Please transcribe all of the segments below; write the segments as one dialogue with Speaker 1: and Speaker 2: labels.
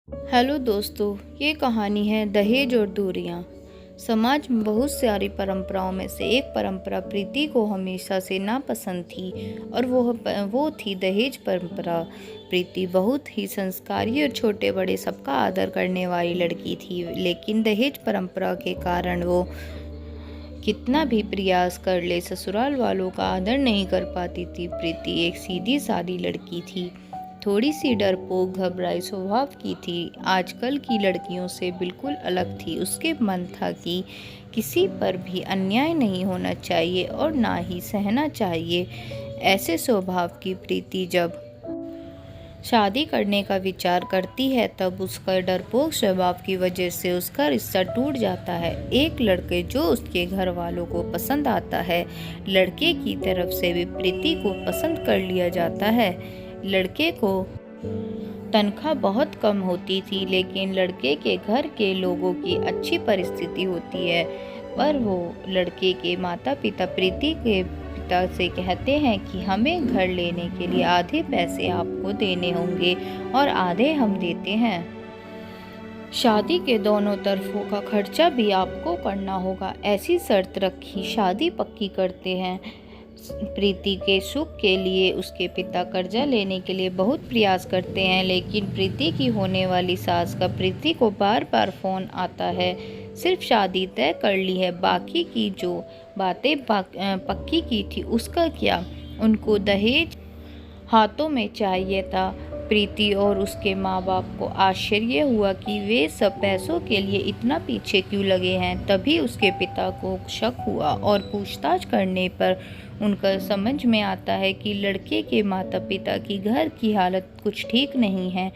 Speaker 1: Hello दोस्तों, ये कहानी है दहेज और दूरियां। समाज में बहुत सारी परंपराओं में से एक परंपरा प्रीति को हमेशा से नापसंद थी और वो थी दहेज परंपरा। प्रीति बहुत ही संस्कारी और छोटे बड़े सबका आदर करने वाली लड़की थी, लेकिन दहेज परंपरा के कारण वो कितना भी प्रयास कर ले ससुराल वालों का आदर नहीं कर पाती थी। प्रीति एक सीधी सादी लड़की थी, थोड़ी सी डरपोक घबराई स्वभाव की थी। आजकल की लड़कियों से बिल्कुल अलग थी। उसके मन था कि किसी पर भी अन्याय नहीं होना चाहिए और ना ही सहना चाहिए। ऐसे स्वभाव की प्रीति जब शादी करने का विचार करती है तब उसका डरपोक स्वभाव की वजह से उसका रिश्ता टूट जाता है। एक लड़के जो उसके घर वालों को पसंद आता है, लड़के की तरफ से भी प्रीति को पसंद कर लिया जाता है। लड़के को तनख्वाह बहुत कम होती थी, लेकिन लड़के के घर के लोगों की अच्छी परिस्थिति होती है। पर वो लड़के के माता पिता प्रीति के पिता से कहते हैं कि हमें घर लेने के लिए आधे पैसे आपको देने होंगे और आधे हम देते हैं। शादी के दोनों तरफों का खर्चा भी आपको करना होगा, ऐसी शर्त रखी। शादी पक्की करते हैं। प्रीति के सुख के लिए उसके पिता कर्जा लेने के लिए बहुत प्रयास करते हैं, लेकिन प्रीति की होने वाली सास का प्रीति को बार बार फोन आता है। सिर्फ शादी तय कर ली है, बाकी की जो बातें पक्की की थी उसका क्या। उनको दहेज हाथों में चाहिए था। प्रीति और उसके माँ बाप को आश्चर्य हुआ कि वे सब पैसों के लिए इतना पीछे क्यों लगे हैं। तभी उसके पिता को शक हुआ और पूछताछ करने पर उनका समझ में आता है कि लड़के के माता पिता की घर की हालत कुछ ठीक नहीं है।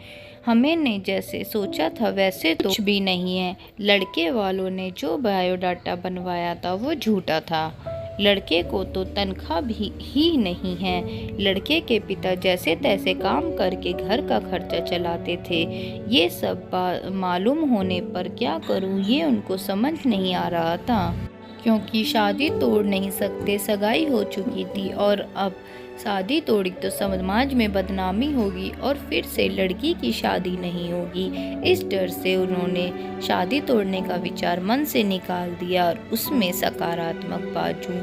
Speaker 1: हमने जैसे सोचा था वैसे तो कुछ भी नहीं है। लड़के वालों ने जो बायोडाटा बनवाया था वो झूठा था। लड़के को तो तनख्वाह भी ही नहीं है। लड़के के पिता जैसे तैसे काम करके घर का खर्चा चलाते थे। ये सब मालूम होने पर क्या करूं ये उनको समझ नहीं आ रहा था, क्योंकि शादी तोड़ नहीं सकते, सगाई हो चुकी थी और अब शादी तोड़ी तो समाज में बदनामी होगी और फिर से लड़की की शादी नहीं होगी। इस डर से उन्होंने शादी तोड़ने का विचार मन से निकाल दिया और उसमें सकारात्मक बाजू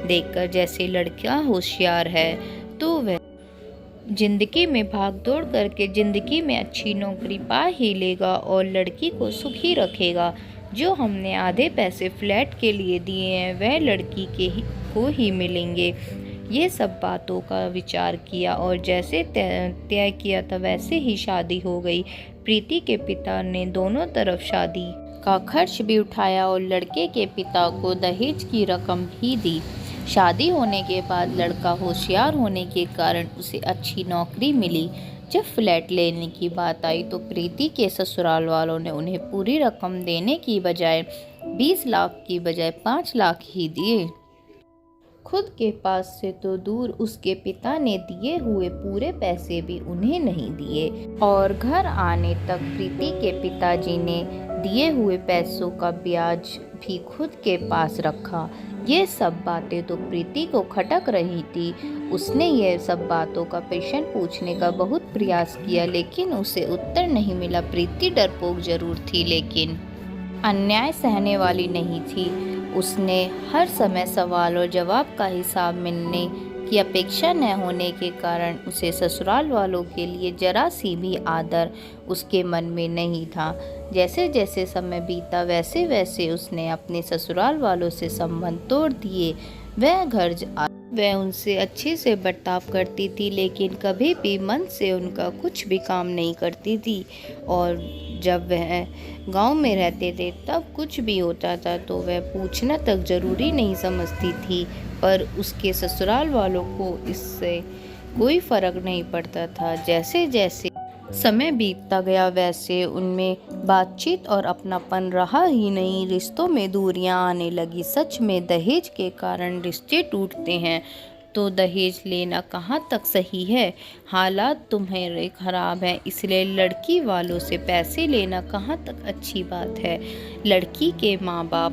Speaker 1: देखकर जैसे लड़का होशियार है तो वह जिंदगी में भागदौड़ करके जिंदगी में अच्छी नौकरी पा ही लेगा और लड़की को सुखी रखेगा। जो हमने आधे पैसे फ्लैट के लिए दिए हैं वह लड़की को ही मिलेंगे। ये सब बातों का विचार किया और जैसे तय किया था वैसे ही शादी हो गई। प्रीति के पिता ने दोनों तरफ शादी का खर्च भी उठाया और लड़के के पिता को दहेज की रकम भी दी। शादी होने के बाद लड़का होशियार होने के कारण उसे अच्छी नौकरी मिली। जब फ्लैट लेने की बात आई तो प्रीति के ससुराल वालों ने उन्हें पूरी रकम देने की बजाय 20 लाख की बजाय 5 लाख ही दिए। खुद के पास से तो दूर उसके पिता ने दिए हुए पूरे पैसे भी उन्हें नहीं दिए और घर आने तक प्रीति के पिताजी ने दिए हुए पैसों का ब्याज भी खुद के पास रखा। ये सब बातें तो प्रीति को खटक रही थी। उसने ये सब बातों का प्रश्न पूछने का बहुत प्रयास किया, लेकिन उसे उत्तर नहीं मिला। प्रीति डरपोक जरूर थी, लेकिन अन्याय सहने वाली नहीं थी। उसने हर समय सवाल और जवाब का हिसाब मिलने की अपेक्षा न होने के कारण उसे ससुराल वालों के लिए जरा सी भी आदर उसके मन में नहीं था। जैसे जैसे समय बीता वैसे वैसे उसने अपने ससुराल वालों से संबंध तोड़ दिए। वह उनसे अच्छे से बर्ताव करती थी, लेकिन कभी भी मन से उनका कुछ भी काम नहीं करती थी। और जब वह गांव में रहते थे तब कुछ भी होता था तो वह पूछना तक जरूरी नहीं समझती थी, पर उसके ससुराल वालों को इससे कोई फर्क नहीं पड़ता था। जैसे जैसे समय बीतता गया वैसे उनमें बातचीत और अपनापन रहा ही नहीं। रिश्तों में दूरियां आने लगी। सच में दहेज के कारण रिश्ते टूटते हैं तो दहेज लेना कहाँ तक सही है। हालात तुम्हारे खराब हैं, इसलिए लड़की वालों से पैसे लेना कहाँ तक अच्छी बात है। लड़की के माँ बाप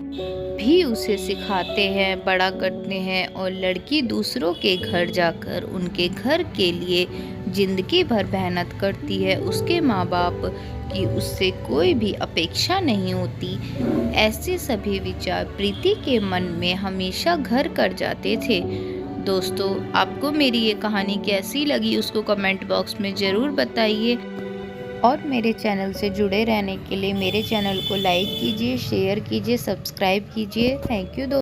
Speaker 1: भी उसे सिखाते हैं, बड़ा करते हैं, और लड़की दूसरों के घर जाकर उनके घर के लिए जिंदगी भर मेहनत करती है। उसके माँ बाप की उससे कोई भी अपेक्षा नहीं होती। ऐसे सभी विचार प्रीति के मन में हमेशा घर कर जाते थे। दोस्तों, आपको मेरी ये कहानी कैसी लगी उसको कमेंट बॉक्स में ज़रूर बताइए, और मेरे चैनल से जुड़े रहने के लिए मेरे चैनल को लाइक कीजिए, शेयर कीजिए, सब्सक्राइब कीजिए। थैंक यू दोस्तों।